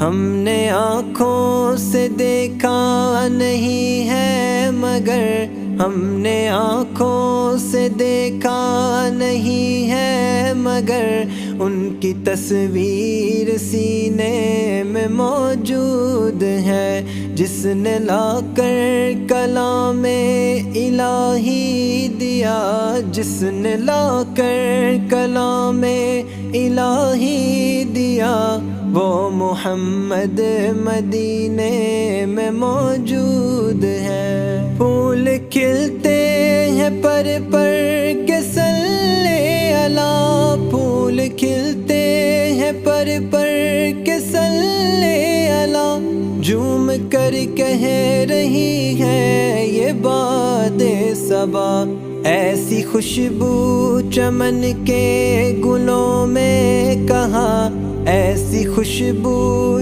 ہم نے آنکھوں سے دیکھا نہیں ہے مگر ہم نے آنکھوں سے دیکھا نہیں ہے مگر ان کی تصویر سینے میں موجود ہے، جس نے لا کر کلام الہی دیا، جس نے لا کر کلام الہی دیا، وہ محمد مدینے میں موجود ہے۔ پھول کھلتے ہیں پر کے صلی اللہ، پھول کھلتے ہیں پر کے صلی اللہ، جھوم کر کہہ رہی ہے یہ باد صبا، ایسی خوشبو چمن کے گلوں میں کہاں، ایسی خوشبو